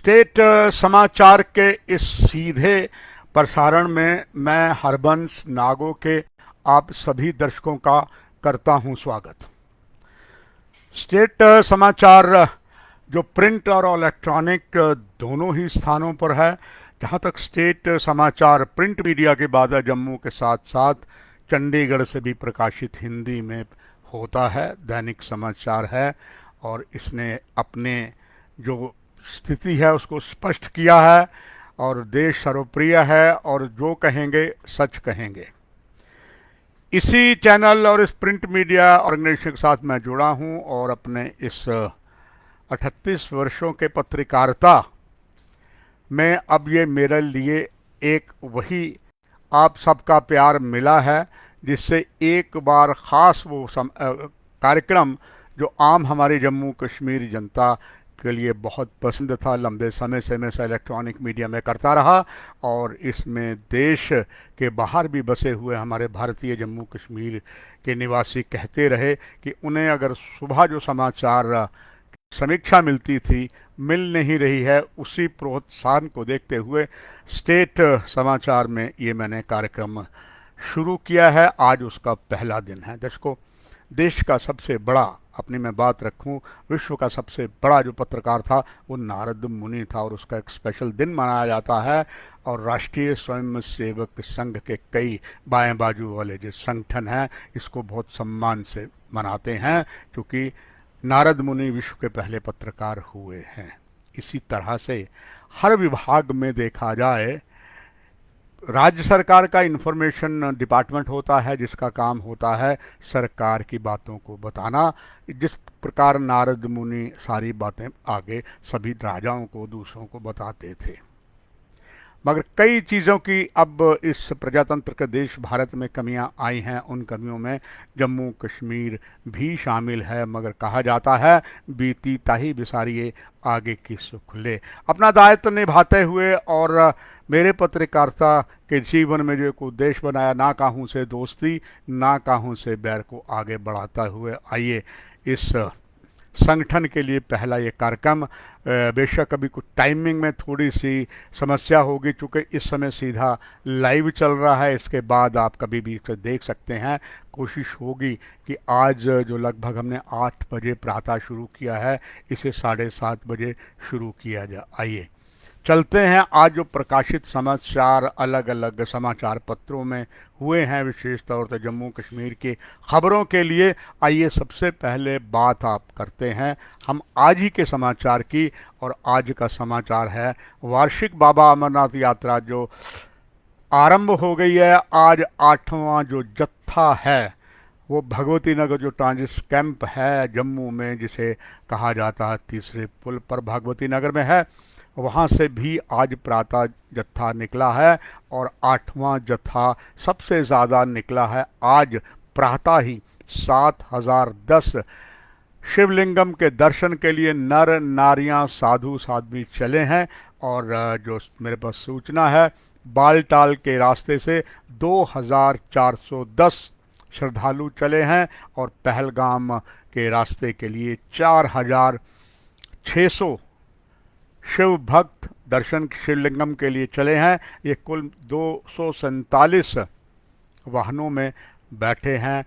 State समाचार के इस सीधे प्रसारण में मैं हरबंस नागो के आप सभी दर्शकों का करता हूं स्वागत। स्टेट समाचार जो प्रिंट और इलेक्ट्रॉनिक दोनों ही स्थानों पर है। जहां तक स्टेट समाचार प्रिंट मीडिया की बात है, जम्मू के साथ साथ चंडीगढ़ से भी प्रकाशित हिंदी में होता है, दैनिक समाचार है। और इसने अपने जो स्थिति है उसको स्पष्ट किया है और देश सर्वप्रिय है और जो कहेंगे सच कहेंगे। इसी चैनल और इस प्रिंट मीडिया ऑर्गेनाइजेशन के साथ मैं जुड़ा हूं और अपने इस 38 वर्षों के पत्रकारिता में अब ये मेरे लिए एक वही आप सबका प्यार मिला है जिससे एक बार ख़ास वो कार्यक्रम जो आम हमारी जम्मू कश्मीर जनता के लिए बहुत पसंद था, लंबे समय से मैं इसे इलेक्ट्रॉनिक मीडिया में करता रहा और इसमें देश के बाहर भी बसे हुए हमारे भारतीय जम्मू कश्मीर के निवासी कहते रहे कि उन्हें अगर सुबह जो समाचार समीक्षा मिलती थी मिल नहीं रही है। उसी प्रोत्साहन को देखते हुए स्टेट समाचार में ये मैंने कार्यक्रम शुरू किया है। आज उसका पहला दिन है। दर्शकों, देश का सबसे बड़ा, अपनी मैं बात रखूं, विश्व का सबसे बड़ा जो पत्रकार था वो नारद मुनि था और उसका एक स्पेशल दिन मनाया जाता है। और राष्ट्रीय स्वयंसेवक संघ के कई बाएं बाजू वाले जो संगठन हैं इसको बहुत सम्मान से मनाते हैं क्योंकि नारद मुनि विश्व के पहले पत्रकार हुए हैं। इसी तरह से हर विभाग में देखा जाए, राज्य सरकार का इंफॉर्मेशन डिपार्टमेंट होता है जिसका काम होता है सरकार की बातों को बताना। जिस प्रकार नारद मुनि सारी बातें आगे सभी राजाओं को, दूसरों को बताते थे। मगर कई चीज़ों की अब इस प्रजातंत्र के देश भारत में कमियां आई हैं। उन कमियों में जम्मू कश्मीर भी शामिल है। मगर कहा जाता है बीती ताही बिसारिये आगे की सुख ले। अपना दायित्व निभाते हुए और मेरे पत्रकारिता के जीवन में जो एक उद्देश्य बनाया, ना काहूँ से दोस्ती ना काहूँ से बैर को आगे बढ़ाता हुए आइए इस संगठन के लिए पहला ये कार्यक्रम। बेशक अभी कुछ टाइमिंग में थोड़ी सी समस्या होगी क्योंकि इस समय सीधा लाइव चल रहा है। इसके बाद आप कभी भी इसे देख सकते हैं। कोशिश होगी कि आज जो लगभग हमने 8 बजे प्रातः शुरू किया है इसे 7:30 बजे शुरू किया जाए। आइए चलते हैं आज जो प्रकाशित समाचार अलग अलग समाचार पत्रों में हुए हैं, विशेष तौर से जम्मू कश्मीर की खबरों के लिए। आइए सबसे पहले बात आप करते हैं हम आज ही के समाचार की। और आज का समाचार है वार्षिक बाबा अमरनाथ यात्रा जो आरंभ हो गई है। आज 8वां जो जत्था है वो भगवती नगर जो ट्रांजिट कैंप है जम्मू में, जिसे कहा जाता है तीसरे पुल पर भगवती नगर में है, वहाँ से भी आज प्रातः जत्था निकला है। और 8वां जत्था सबसे ज़्यादा निकला है आज प्रातः ही। 7010 शिवलिंगम के दर्शन के लिए नर नारियां साधु साध्वी चले हैं। और जो मेरे पास सूचना है, बालटाल के रास्ते से 2410 श्रद्धालु चले हैं और पहलगाम के रास्ते के लिए 4600 शिव भक्त दर्शन शिवलिंगम के लिए चले हैं। ये कुल 247 वाहनों में बैठे हैं।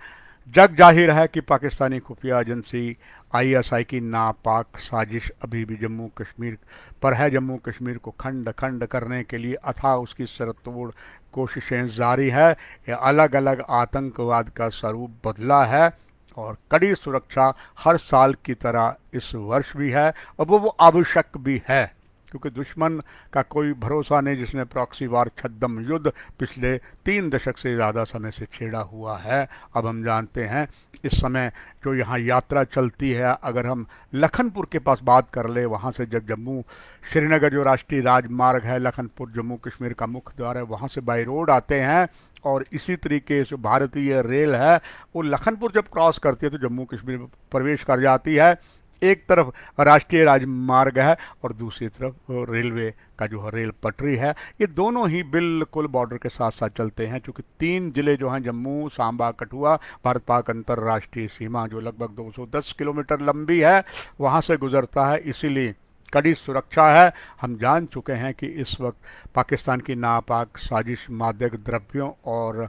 जग जाहिर है कि पाकिस्तानी खुफिया एजेंसी ISI की नापाक साजिश अभी भी जम्मू कश्मीर पर है। जम्मू कश्मीर को खंड खंड करने के लिए अथाह उसकी सरतोड़ कोशिशें जारी है। ये अलग अलग आतंकवाद का स्वरूप बदला है और कड़ी सुरक्षा हर साल की तरह इस वर्ष भी है और वो आवश्यक भी है क्योंकि दुश्मन का कोई भरोसा नहीं, जिसने प्रॉक्सी वार छद्म युद्ध पिछले 3 दशक से ज़्यादा समय से छेड़ा हुआ है। अब हम जानते हैं इस समय जो यहाँ यात्रा चलती है, अगर हम लखनपुर के पास बात कर ले, वहाँ से जब जम्मू श्रीनगर जो राष्ट्रीय राजमार्ग है, लखनपुर जम्मू कश्मीर का मुख्य द्वार है, वहाँ से बाई रोड आते हैं। और इसी तरीके से भारतीय रेल है वो लखनपुर जब क्रॉस करती है तो जम्मू कश्मीर में प्रवेश कर जाती है। एक तरफ राष्ट्रीय राजमार्ग है और दूसरी तरफ रेलवे का जो है रेल पटरी है। ये दोनों ही बिल्कुल बॉर्डर के साथ साथ चलते हैं क्योंकि 3 जिले जो हैं जम्मू, सांबा, कठुआ, भारत पाक अंतर्राष्ट्रीय सीमा जो लगभग 210 किलोमीटर लंबी है वहाँ से गुजरता है। इसीलिए कड़ी सुरक्षा है। हम जान चुके हैं कि इस वक्त पाकिस्तान की नापाक साजिश मादक द्रव्यों और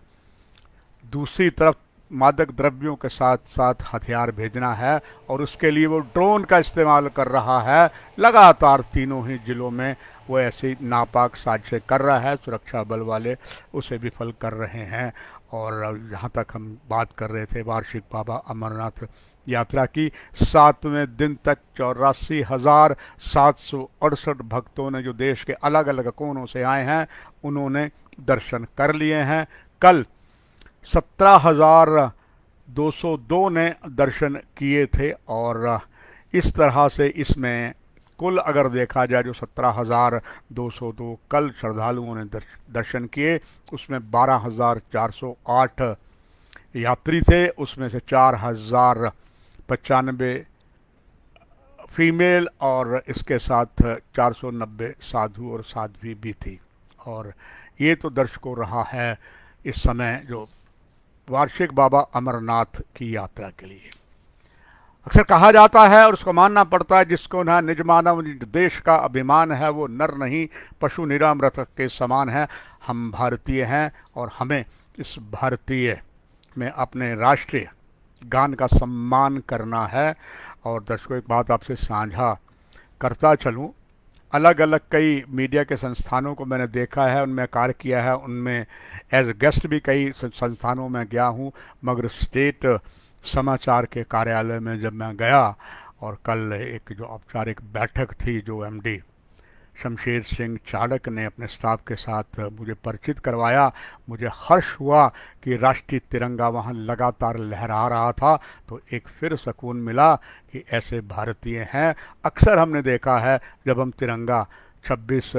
दूसरी तरफ मादक द्रव्यों के साथ साथ हथियार भेजना है, और उसके लिए वो ड्रोन का इस्तेमाल कर रहा है। लगातार तीनों ही जिलों में वो ऐसी नापाक साजिशें कर रहा है। सुरक्षा बल वाले उसे विफल कर रहे हैं। और यहाँ तक हम बात कर रहे थे वार्षिक बाबा अमरनाथ यात्रा की, 7वें दिन तक 84,768 भक्तों ने, जो देश के अलग अलग कोनों से आए हैं, उन्होंने दर्शन कर लिए हैं। कल 17,202 ने दर्शन किए थे, और इस तरह से इसमें कुल अगर देखा जाए जो 17,202 कल श्रद्धालुओं ने दर्शन किए, उसमें 12,408 यात्री थे। उसमें से 4,095 फीमेल और इसके साथ 490 साधु और साध्वी भी थी। और ये तो दर्शकों रहा है इस समय जो वार्षिक बाबा अमरनाथ की यात्रा के लिए। अक्सर कहा जाता है और उसको मानना पड़ता है, जिसको ना निज मानव निज देश का अभिमान है, वो नर नहीं पशु निरामृत के समान है। हम भारतीय हैं और हमें इस भारतीय में अपने राष्ट्रीय गान का सम्मान करना है। और दर्शकों, एक बात आपसे साझा करता चलूं, अलग अलग कई मीडिया के संस्थानों को मैंने देखा है, उनमें कार्य किया है, उनमें एज गेस्ट भी कई संस्थानों में गया हूं, मगर स्टेट समाचार के कार्यालय में जब मैं गया और कल एक जो औपचारिक बैठक थी जो एमडी शमशेर सिंह चाड़क ने अपने स्टाफ के साथ मुझे परिचित करवाया, मुझे हर्ष हुआ कि राष्ट्रीय तिरंगा वहाँ लगातार लहरा रहा था। तो एक फिर सुकून मिला कि ऐसे भारतीय हैं। अक्सर हमने देखा है जब हम तिरंगा 26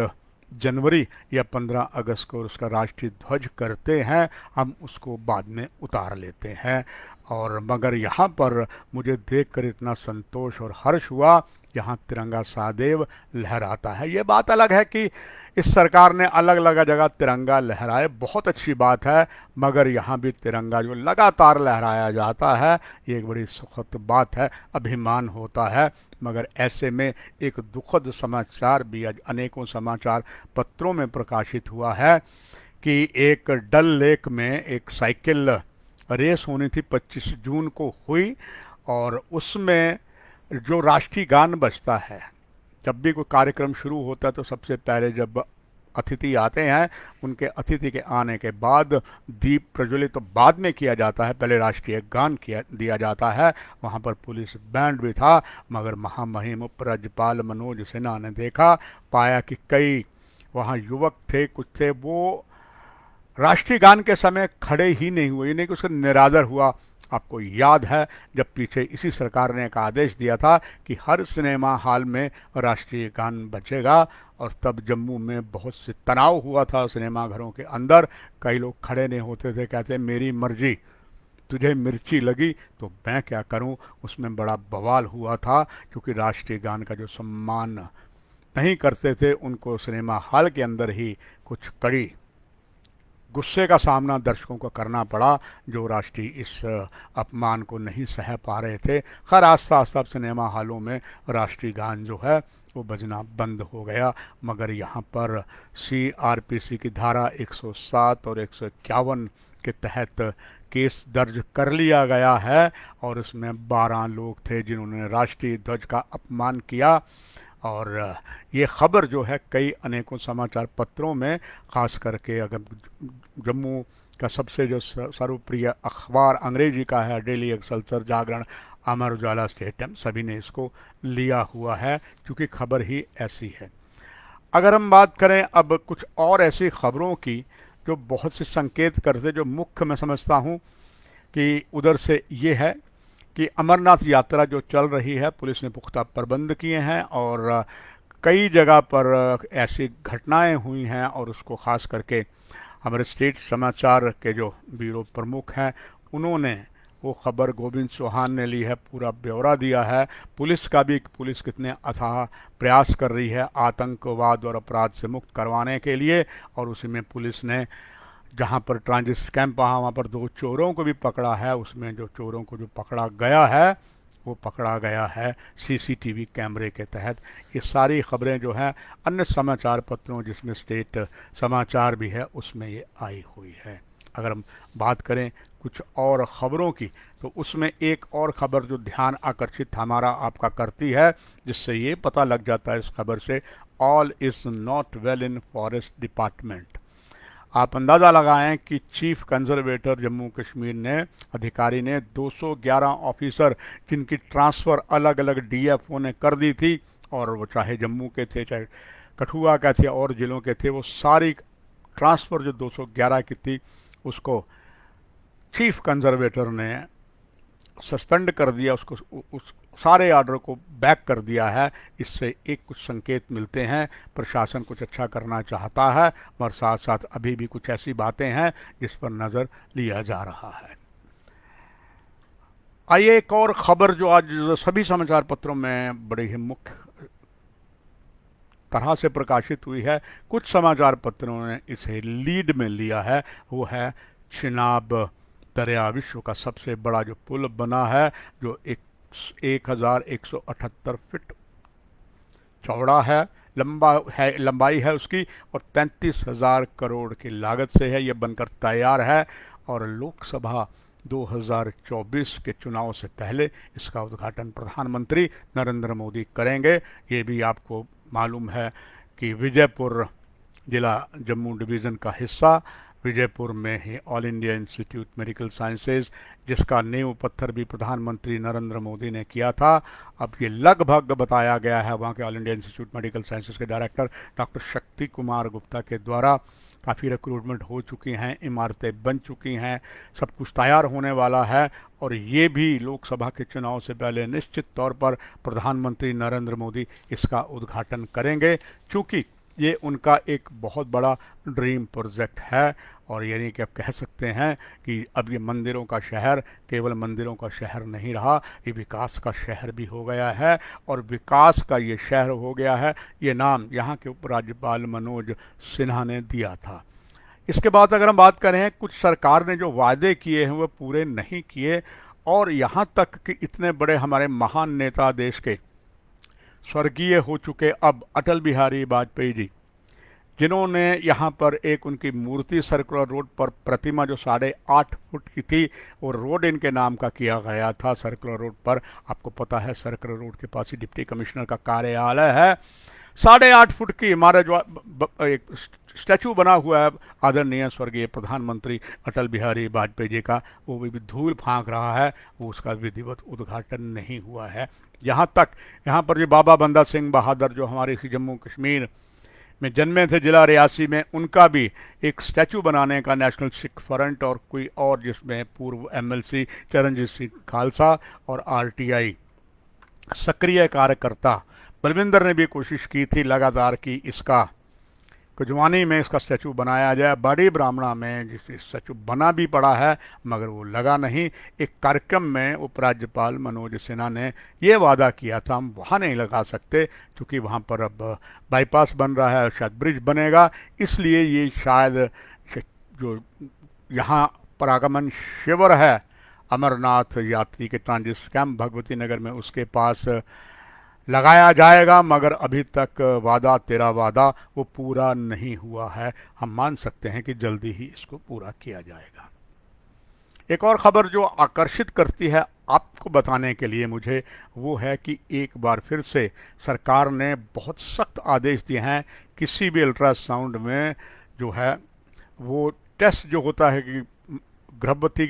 जनवरी या 15 अगस्त को उसका राष्ट्रीय ध्वज करते हैं, हम उसको बाद में उतार लेते हैं। और मगर यहाँ पर मुझे देखकर इतना संतोष और हर्ष हुआ, यहाँ तिरंगा सदैव लहराता है। ये बात अलग है कि इस सरकार ने अलग अलग जगह तिरंगा लहराए, बहुत अच्छी बात है, मगर यहाँ भी तिरंगा जो लगातार लहराया जाता है, ये एक बड़ी सुखद बात है, अभिमान होता है। मगर ऐसे में एक दुखद समाचार भी आज अनेकों समाचार पत्रों में प्रकाशित हुआ है कि एक डल लेक में एक साइकिल रेस होनी थी, 25 जून को हुई, और उसमें जो राष्ट्रीय गान बजता है, जब भी कोई कार्यक्रम शुरू होता है तो सबसे पहले जब अतिथि आते हैं, उनके अतिथि के आने के बाद दीप प्रज्वलित तो बाद में किया जाता है, पहले राष्ट्रीय गान दिया जाता है। वहाँ पर पुलिस बैंड भी था, मगर महामहिम उपराज्यपाल मनोज सिन्हा ने देखा, पाया कि कई वहाँ युवक थे, कुछ थे, वो राष्ट्रीय गान के समय खड़े ही नहीं हुए, नहीं कि उसका निरादर हुआ। आपको याद है जब पीछे इसी सरकार ने एक आदेश दिया था कि हर सिनेमा हॉल में राष्ट्रीय गान बजेगा, और तब जम्मू में बहुत से तनाव हुआ था सिनेमा घरों के अंदर, कई लोग खड़े नहीं होते थे, कहते मेरी मर्जी, तुझे मिर्ची लगी तो मैं क्या करूं। उसमें बड़ा बवाल हुआ था, क्योंकि राष्ट्रीय गान का जो सम्मान नहीं करते थे, उनको सिनेमा हॉल के अंदर ही कुछ कड़ी गुस्से का सामना दर्शकों को करना पड़ा, जो राष्ट्रीय इस अपमान को नहीं सह पा रहे थे। खैर आस्ता आस्ता सिनेमा हॉलों में राष्ट्रीय गान जो है वो बजना बंद हो गया, मगर यहाँ पर CRPC की धारा 107 और 151 के तहत केस दर्ज कर लिया गया है, और उसमें 12 लोग थे जिन्होंने राष्ट्रीय ध्वज का अपमान किया। और ये खबर जो है कई अनेकों समाचार पत्रों में, ख़ास करके अगर जम्मू का सबसे जो सर्वप्रिय अखबार अंग्रेजी का है, डेली एक्सल्सर, जागरण, अमर उजाला, स्टेट टाइम्स, सभी ने इसको लिया हुआ है, क्योंकि खबर ही ऐसी है। अगर हम बात करें अब कुछ और ऐसी खबरों की जो बहुत से संकेत करते, जो मुख्य मैं समझता हूँ कि उधर से ये है कि अमरनाथ यात्रा जो चल रही है, पुलिस ने पुख्ता प्रबंध किए हैं, और कई जगह पर ऐसी घटनाएं हुई हैं, और उसको खास करके हमारे स्टेट समाचार के जो ब्यूरो प्रमुख हैं, उन्होंने वो खबर गोविंद चौहान ने ली है, पूरा ब्यौरा दिया है। पुलिस का भी, पुलिस कितने अथाह प्रयास कर रही है आतंकवाद और अपराध से मुक्त करवाने के लिए, और उसी में पुलिस ने जहाँ पर ट्रांजिट कैंप वहाँ पर 2 चोरों को भी पकड़ा है। उसमें जो चोरों को जो पकड़ा गया है वो पकड़ा गया है सीसीटीवी कैमरे के तहत। ये सारी खबरें जो हैं अन्य समाचार पत्रों जिसमें स्टेट समाचार भी है उसमें ये आई हुई है। अगर हम बात करें कुछ और ख़बरों की तो उसमें एक और ख़बर जो ध्यान आकर्षित हमारा आपका करती है, जिससे ये पता लग जाता है इस खबर से, all is not well in forest department. आप अंदाज़ा लगाएं कि चीफ कंजर्वेटर जम्मू कश्मीर ने अधिकारी ने 211 ऑफिसर जिनकी ट्रांसफ़र अलग अलग डीएफओ ने कर दी थी, और वो चाहे जम्मू के थे चाहे कठुआ के थे और ज़िलों के थे, वो सारी ट्रांसफ़र जो 211 की थी उसको चीफ कंजर्वेटर ने सस्पेंड कर दिया, उसको उस सारे ऑर्डर को बैक कर दिया है। इससे एक कुछ संकेत मिलते हैं प्रशासन कुछ अच्छा करना चाहता है, और साथ साथ अभी भी कुछ ऐसी बातें हैं जिस पर नज़र लिया जा रहा है। आइए एक और खबर जो आज सभी समाचार पत्रों में बड़े ही मुख्य तरह से प्रकाशित हुई है, कुछ समाचार पत्रों ने इसे लीड में लिया है, वो है चिनाब दरिया, विश्व का सबसे बड़ा जो पुल बना है, जो 1178 फीट चौड़ा है, लंबाई है उसकी, और 35,000 करोड़ की लागत से है ये बनकर तैयार है। और लोकसभा 2024 के चुनाव से पहले इसका उद्घाटन प्रधानमंत्री नरेंद्र मोदी करेंगे। ये भी आपको मालूम है कि विजयपुर जिला जम्मू डिवीज़न का हिस्सा विजयपुर में ही all India institute medical sciences, जिसका नींव पत्थर भी प्रधानमंत्री नरेंद्र मोदी ने किया था, अब ये लगभग बताया गया है वहाँ के all India institute medical sciences के डायरेक्टर डॉक्टर शक्ति कुमार गुप्ता के द्वारा काफ़ी रिक्रूटमेंट हो चुकी हैं, इमारतें बन चुकी हैं, सब कुछ तैयार होने वाला है। और ये भी लोकसभा के चुनाव से पहले निश्चित तौर पर प्रधानमंत्री नरेंद्र मोदी इसका उद्घाटन करेंगे, क्योंकि ये उनका एक बहुत बड़ा ड्रीम प्रोजेक्ट है। और यानी कि आप कह सकते हैं कि अब ये मंदिरों का शहर केवल मंदिरों का शहर नहीं रहा, ये विकास का शहर भी हो गया है। और विकास का ये शहर हो गया है, ये नाम यहाँ के उपराज्यपाल मनोज सिन्हा ने दिया था। इसके बाद अगर हम बात करें, कुछ सरकार ने जो वादे किए हैं वो पूरे नहीं किए, और यहाँ तक कि इतने बड़े हमारे महान नेता देश के स्वर्गीय हो चुके अब अटल बिहारी वाजपेयी जी, जिन्होंने यहाँ पर एक उनकी मूर्ति सर्कुलर रोड पर प्रतिमा जो 8.5 फुट की थी, वो रोड इनके नाम का किया गया था सर्कुलर रोड पर। आपको पता है सर्कुलर रोड के पास ही डिप्टी कमिश्नर का कार्यालय है। 8.5 फुट की इमारत जो एक स्टैचू बना हुआ है आदरणीय स्वर्गीय प्रधानमंत्री अटल बिहारी वाजपेयी जी का, वो भी धूल फांक रहा है, वो उसका विधिवत उद्घाटन नहीं हुआ है। यहाँ तक यहाँ पर जो बाबा बंदा सिंह बहादुर जो हमारे इसी जम्मू कश्मीर में जन्मे थे जिला रियासी में, उनका भी एक स्टैचू बनाने का नेशनल सिख फ्रंट और कोई और जिसमें पूर्व एमएलसी चरणजीत सिंह खालसा और आरटीआई सक्रिय कार्यकर्ता बलविंदर ने भी कोशिश की थी लगातार कि इसका कुजवानी में इसका स्टैचू बनाया जाए। बड़ी ब्राह्मणा में जिस स्टैचू बना भी पड़ा है मगर वो लगा नहीं। एक कार्यक्रम में उपराज्यपाल मनोज सिन्हा ने ये वादा किया था हम वहाँ नहीं लगा सकते क्योंकि वहाँ पर अब बाईपास बन रहा है, शायद ब्रिज बनेगा, इसलिए ये शायद जो यहाँ पर आगमन शिविर है अमरनाथ यात्री के ट्रांजिट कैंप भगवती नगर में, उसके पास लगाया जाएगा। मगर अभी तक वादा तेरा वादा वो पूरा नहीं हुआ है। हम मान सकते हैं कि जल्दी ही इसको पूरा किया जाएगा। एक और ख़बर जो आकर्षित करती है आपको बताने के लिए मुझे, वो है कि एक बार फिर से सरकार ने बहुत सख्त आदेश दिए हैं, किसी भी अल्ट्रासाउंड में जो है वो टेस्ट जो होता है कि गर्भवती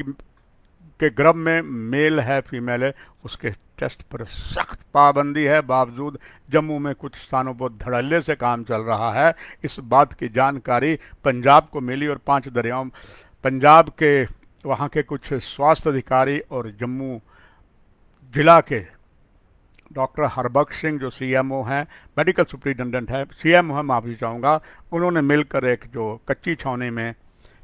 के गर्भ में मेल है फीमेल है, उसके टेस्ट पर सख्त पाबंदी है। बावजूद जम्मू में कुछ स्थानों पर धड़ल्ले से काम चल रहा है। इस बात की जानकारी पंजाब को मिली और 5 दरियाओं पंजाब के वहाँ के कुछ स्वास्थ्य अधिकारी और जम्मू जिला के डॉक्टर हरबख्श सिंह जो सीएमओ हैं, मेडिकल सुप्रिटेंडेंट है, सीएमओ है माफ़ी चाहूँगा, उन्होंने मिलकर एक जो कच्ची छावनी में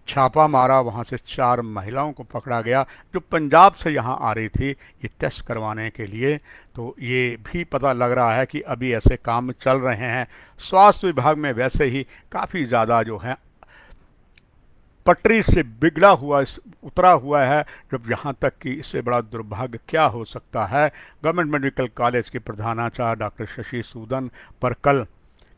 छापा मारा, वहाँ से 4 महिलाओं को पकड़ा गया जो पंजाब से यहाँ आ रही थी ये टेस्ट करवाने के लिए। तो ये भी पता लग रहा है कि अभी ऐसे काम चल रहे हैं। स्वास्थ्य विभाग में वैसे ही काफ़ी ज़्यादा जो है पटरी से बिगड़ा हुआ उतरा हुआ है। जब यहाँ तक कि इससे बड़ा दुर्भाग्य क्या हो सकता है। गवर्नमेंट मेडिकल कॉलेज के प्रधानाचार्य डॉक्टर शशि सूदन पर कल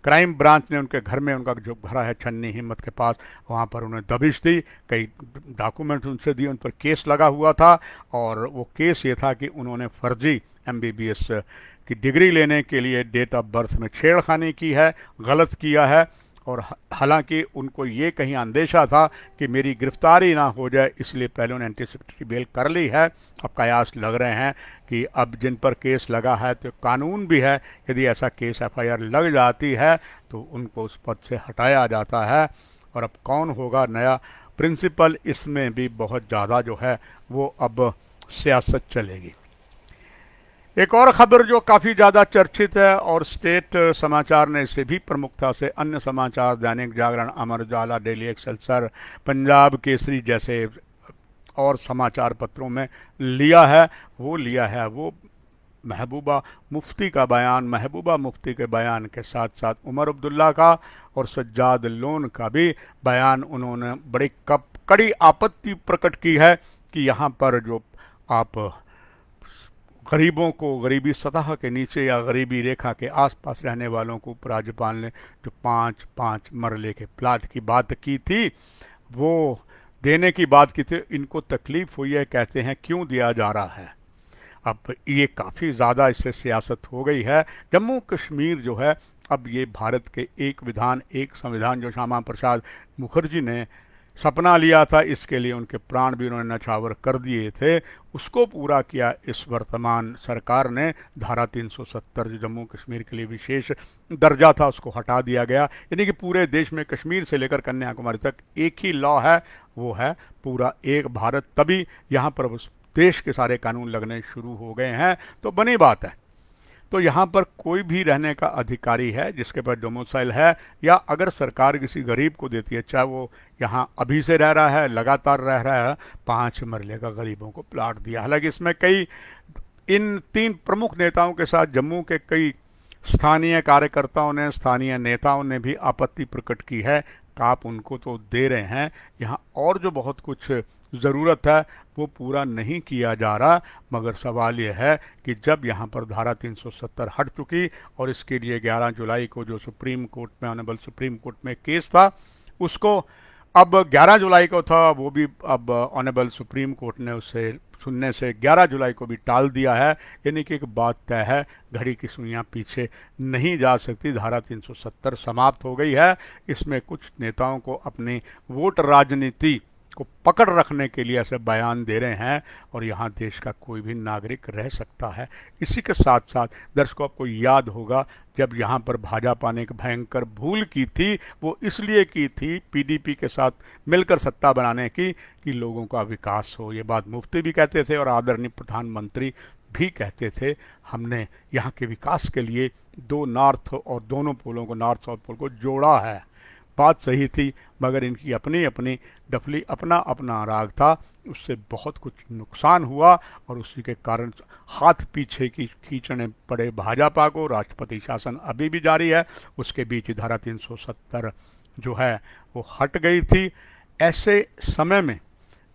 क्राइम ब्रांच ने उनके घर में, उनका जो घर है छन्नी हिम्मत के पास, वहाँ पर उन्हें दबिश दी, कई डॉक्यूमेंट उनसे दिए, उन पर केस लगा हुआ था। और वो केस ये था कि उन्होंने फर्जी MBBS की डिग्री लेने के लिए डेट ऑफ बर्थ में छेड़खानी की है, गलत किया है। और हालांकि उनको ये कहीं अंदेशा था कि मेरी गिरफ्तारी ना हो जाए, इसलिए पहले उन्होंने एंटीसिपेटरी बेल कर ली है। अब कयास लग रहे हैं कि अब जिन पर केस लगा है तो कानून भी है, यदि ऐसा केस FIR लग जाती है तो उनको उस पद से हटाया जाता है। और अब कौन होगा नया प्रिंसिपल, इसमें भी बहुत ज़्यादा जो है वो अब सियासत चलेगी। एक और खबर जो काफ़ी ज़्यादा चर्चित है और स्टेट समाचार ने इसे भी प्रमुखता से अन्य समाचार दैनिक जागरण, अमर उजाला, डेली एक्सेलसर, पंजाब केसरी जैसे और समाचार पत्रों में लिया है वो महबूबा मुफ्ती का बयान। महबूबा मुफ्ती के बयान के साथ साथ उमर अब्दुल्ला का और सज्जाद लोन का भी बयान उन्होंने बड़ी कड़ी आपत्ति प्रकट की है कि यहाँ पर जो आप गरीबों को, गरीबी सतह के नीचे या गरीबी रेखा के आसपास रहने वालों को उपराज्यपाल ने जो 5-5 मरले के प्लाट की बात की थी, वो देने की बात की थी, इनको तकलीफ हुई है, कहते हैं क्यों दिया जा रहा है। अब ये काफ़ी ज़्यादा इससे सियासत हो गई है। जम्मू कश्मीर जो है, अब ये भारत के एक विधान एक संविधान जो श्यामा प्रसाद मुखर्जी ने सपना लिया था, इसके लिए उनके प्राण भी उन्होंने न्यौछावर कर दिए थे, उसको पूरा किया इस वर्तमान सरकार ने। धारा 370 जो जम्मू कश्मीर के लिए विशेष दर्जा था, उसको हटा दिया गया। यानी कि पूरे देश में कश्मीर से लेकर कन्याकुमारी तक एक ही लॉ है, वो है पूरा एक भारत। तभी यहाँ पर उस देश के सारे कानून लगने शुरू हो गए हैं, तो बनी बात है। तो यहाँ पर कोई भी रहने का अधिकारी है जिसके पास डोमिसाइल है, या अगर सरकार किसी गरीब को देती है, चाहे वो यहाँ अभी से रह रहा है, लगातार रह रहा है, 5 मरले का गरीबों को प्लाट दिया। हालांकि इसमें कई इन 3 प्रमुख नेताओं के साथ जम्मू के कई स्थानीय कार्यकर्ताओं ने, स्थानीय नेताओं ने भी आपत्ति प्रकट की है कि आप उनको तो दे रहे हैं, यहाँ और जो बहुत कुछ ज़रूरत है वो पूरा नहीं किया जा रहा। मगर सवाल यह है कि जब यहाँ पर धारा 370 हट चुकी और इसके लिए 11 जुलाई को जो सुप्रीम कोर्ट में, ऑनरेबल सुप्रीम कोर्ट में केस था, उसको अब 11 जुलाई को था, वो भी अब ऑनरेबल सुप्रीम कोर्ट ने उसे सुनने से 11 जुलाई को भी टाल दिया है। यानी कि एक बात तय है, घड़ी की सुइयां पीछे नहीं जा सकती। धारा 370 समाप्त हो गई है। इसमें कुछ नेताओं को अपनी वोट राजनीति को पकड़ रखने के लिए ऐसे बयान दे रहे हैं, और यहाँ देश का कोई भी नागरिक रह सकता है। इसी के साथ साथ दर्शकों, आपको याद होगा जब यहाँ पर भाजपा ने एक भयंकर भूल की थी, वो इसलिए की थी PDP के साथ मिलकर सत्ता बनाने की कि लोगों का विकास हो। ये बात मुफ्ती भी कहते थे और आदरणीय प्रधानमंत्री भी कहते थे। हमने यहाँ के विकास के लिए 2 नॉर्थ और दोनों पोलों को, नॉर्थ साउथ पोल को जोड़ा है। बात सही थी, मगर इनकी अपनी अपनी डफली, अपना अपना राग था, उससे बहुत कुछ नुकसान हुआ और उसी के कारण हाथ पीछे की खींचने पड़े भाजपा को। राष्ट्रपति शासन अभी भी जारी है, उसके बीच धारा 370 जो है वो हट गई थी। ऐसे समय में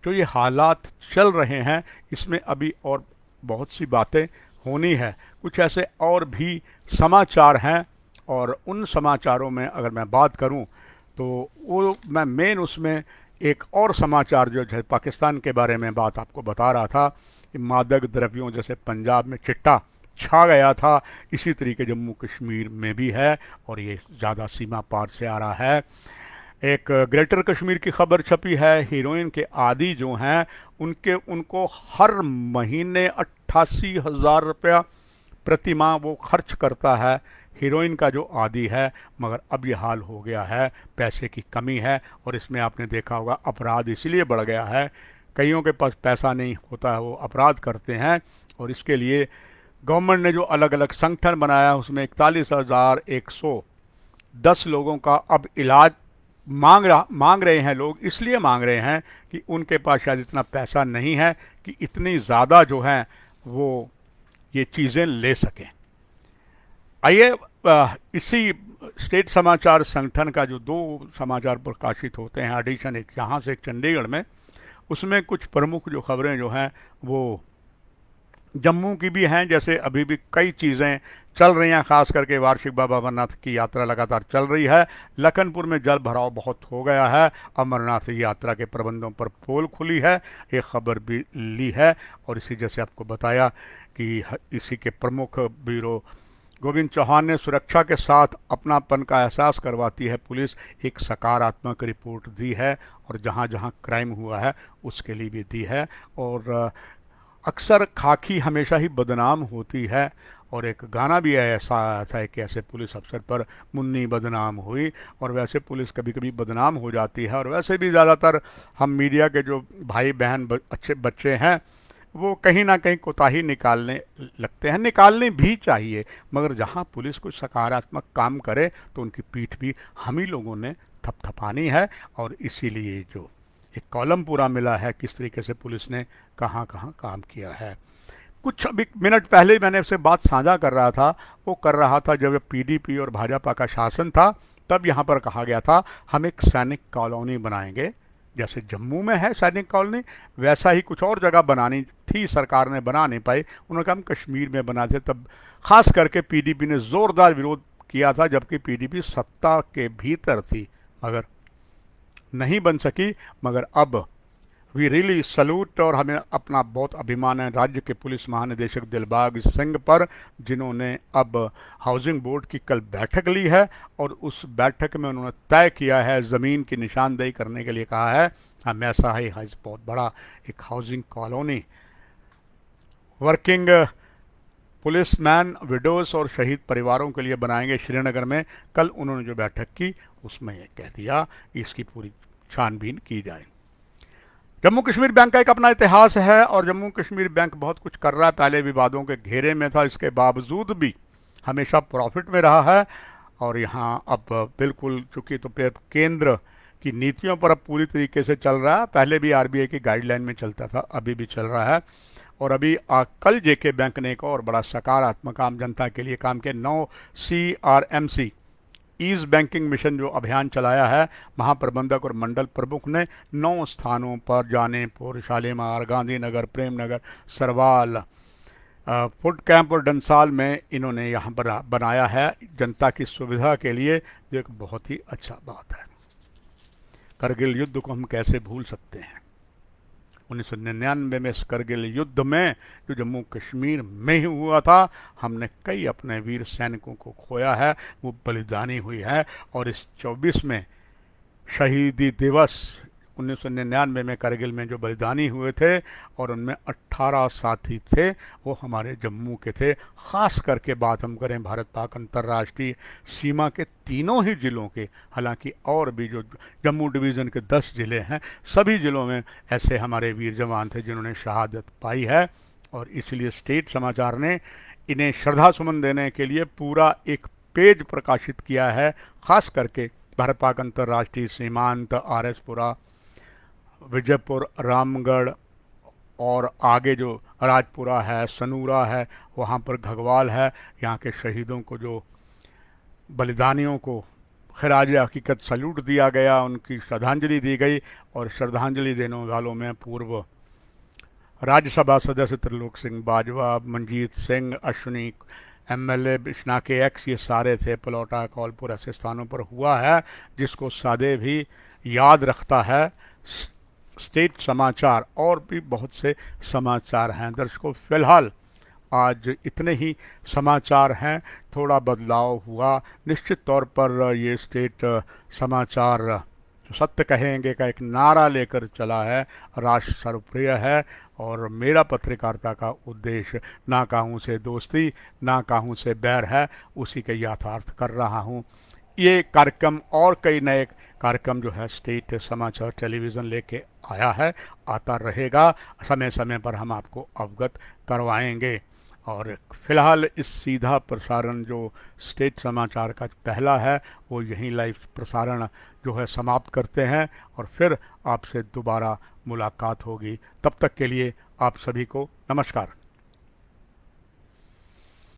जो ये हालात चल रहे हैं, इसमें अभी और बहुत सी बातें होनी है। कुछ ऐसे और भी समाचार हैं, और उन समाचारों में अगर मैं बात करूं तो वो मैं मेन उसमें एक और समाचार जो है पाकिस्तान के बारे में बात आपको बता रहा था कि मादक द्रव्यों जैसे पंजाब में चिट्टा छा गया था, इसी तरीके जम्मू कश्मीर में भी है, और ये ज़्यादा सीमा पार से आ रहा है। एक ग्रेटर कश्मीर की खबर छपी है, हीरोइन के आदी जो हैं उनको हर महीने 88,000 रुपया प्रति माह वो खर्च करता है, हीरोइन का जो आदी है। मगर अब ये हाल हो गया है, पैसे की कमी है, और इसमें आपने देखा होगा अपराध इसलिए बढ़ गया है, कईयों के पास पैसा नहीं होता है, वो अपराध करते हैं। और इसके लिए गवर्नमेंट ने जो अलग अलग संगठन बनाया, उसमें 41,110 लोगों का अब इलाज मांग रहे हैं लोग, इसलिए मांग रहे हैं कि उनके पास शायद इतना पैसा नहीं है कि इतनी ज़्यादा जो है वो ये चीज़ें ले सकें। आइए इसी स्टेट समाचार संगठन का जो 2 समाचार प्रकाशित होते हैं एडिशन, एक यहाँ से एक चंडीगढ़ में, उसमें कुछ प्रमुख जो खबरें जो हैं वो जम्मू की भी हैं। जैसे अभी भी कई चीज़ें चल रही हैं, खास करके वार्षिक बाबा अमरनाथ की यात्रा लगातार चल रही है। लखनपुर में जल भराव बहुत हो गया है, अमरनाथ यात्रा के प्रबंधों पर पोल खुली है, एक खबर भी ली है। और इसी जैसे आपको बताया कि इसी के प्रमुख ब्यूरो गोविंद चौहान ने सुरक्षा के साथ अपनापन का एहसास करवाती है पुलिस, एक सकारात्मक रिपोर्ट दी है और जहां जहां क्राइम हुआ है उसके लिए भी दी है। और अक्सर खाकी हमेशा ही बदनाम होती है, और एक गाना भी ऐसा आया था कि ऐसे पुलिस अफसर पर मुन्नी बदनाम हुई। और वैसे पुलिस कभी कभी बदनाम हो जाती है, और वैसे भी ज़्यादातर हम मीडिया के जो भाई बहन अच्छे बच्चे हैं वो कहीं ना कहीं कोताही निकालने लगते हैं, निकालनी भी चाहिए, मगर जहां पुलिस कुछ सकारात्मक काम करे तो उनकी पीठ भी हम ही लोगों ने थपथपानी है। और इसीलिए जो एक कॉलम पूरा मिला है किस तरीके से पुलिस ने कहां कहां काम किया है। कुछ अभी मिनट पहले मैंने आपसे बात साझा कर रहा था, वो कर रहा था जब पीडीपी और भाजपा का शासन था, तब यहाँ पर कहा गया था हम एक सैनिक कॉलोनी बनाएंगे। जैसे जम्मू में है सैनिक कॉलोनी, वैसा ही कुछ और जगह बनानी थी, सरकार ने बना नहीं पाई, उन्होंने कहा हम कश्मीर में बनाते। तब खास करके पीडीपी ने ज़ोरदार विरोध किया था, जबकि पीडीपी सत्ता के भीतर थी, मगर नहीं बन सकी। मगर अब वी रियली सल्यूट, और हमें अपना बहुत अभिमान है राज्य के पुलिस महानिदेशक दिलबाग सिंह पर, जिन्होंने अब हाउसिंग बोर्ड की कल बैठक ली है और उस बैठक में उन्होंने तय किया है, ज़मीन की निशानदेही करने के लिए कहा है हम ऐसा ही बहुत बड़ा एक housing colony working policeman, widows और शहीद परिवारों के लिए बनाएंगे श्रीनगर में। कल उन्होंने जो बैठक की उसमें ये कह दिया कि इसकी पूरी छानबीन की जाए। जम्मू कश्मीर बैंक का एक अपना इतिहास है और जम्मू कश्मीर बैंक बहुत कुछ कर रहा है। पहले विवादों के घेरे में था, इसके बावजूद भी हमेशा प्रॉफिट में रहा है। और यहाँ अब बिल्कुल चूंकि तो केंद्र की नीतियों पर अब पूरी तरीके से चल रहा है। पहले भी आरबीआई की गाइडलाइन में चलता था, अभी भी चल रहा है। और अभी कल जेके बैंक ने एक और बड़ा सकारात्मक आम जनता के लिए काम किया। 9 CRMC ईज बैंकिंग मिशन जो अभियान चलाया है, महाप्रबंधक और मंडल प्रमुख ने 9 स्थानों पर जानेपुर, शालीमार, गांधीनगर, प्रेमनगर, सरवाल, फुट कैंप और डंसाल में इन्होंने यहाँ पर बनाया है जनता की सुविधा के लिए, जो एक बहुत ही अच्छा बात है। करगिल युद्ध को हम कैसे भूल सकते हैं। 1999 में इस करगिल युद्ध में जो जम्मू कश्मीर में ही हुआ था, हमने कई अपने वीर सैनिकों को खोया है, वो बलिदानी हुई है। और इस 24 में शहीदी दिवस 1999 में करगिल में जो बलिदानी हुए थे और उनमें 18 साथी थे, वो हमारे जम्मू के थे। ख़ास करके बात हम करें भारत पाक अंतर्राष्ट्रीय सीमा के तीनों ही ज़िलों के, हालांकि और भी जो जम्मू डिवीज़न के 10 ज़िले हैं, सभी ज़िलों में ऐसे हमारे वीर जवान थे जिन्होंने शहादत पाई है। और इसलिए स्टेट समाचार ने इन्हें श्रद्धा सुमन देने के लिए पूरा एक पेज प्रकाशित किया है, ख़ास करके भारत पाक अंतर्राष्ट्रीय सीमांत, RSपुरा, विजयपुर, रामगढ़ और आगे जो राजपुरा है, सनूरा है, वहाँ पर घगवाल है। यहाँ के शहीदों को, जो बलिदानियों को खराज हकीकत सल्यूट दिया गया, उनकी श्रद्धांजलि दी गई। और श्रद्धांजलि देने वालों में पूर्व राज्यसभा सदस्य त्रिलोक सिंह बाजवा, मंजीत सिंह, अश्विनी MLA बिश्ना के एक्स, ये सारे थे। पलौटा, कौलपुर ऐसे स्थानों पर हुआ है, जिसको सदैव भी याद रखता है स्टेट समाचार। और भी बहुत से समाचार हैं दर्शकों, फिलहाल आज इतने ही समाचार हैं। थोड़ा बदलाव हुआ, निश्चित तौर पर ये स्टेट समाचार जो सत्य कहेंगे का एक नारा लेकर चला है, राष्ट्र सर्वप्रिय है। और मेरा पत्रकारिता का उद्देश्य ना काहूँ से दोस्ती, ना काहूँ से बैर है, उसी के यथार्थ कर रहा हूँ। ये कार्यक्रम और कई नए कार्यक्रम जो है स्टेट समाचार टेलीविज़न लेके आया है, आता रहेगा, समय समय पर हम आपको अवगत करवाएंगे। और फिलहाल इस सीधा प्रसारण जो स्टेट समाचार का पहला है, वो यहीं लाइव प्रसारण जो है समाप्त करते हैं और फिर आपसे दोबारा मुलाकात होगी। तब तक के लिए आप सभी को नमस्कार।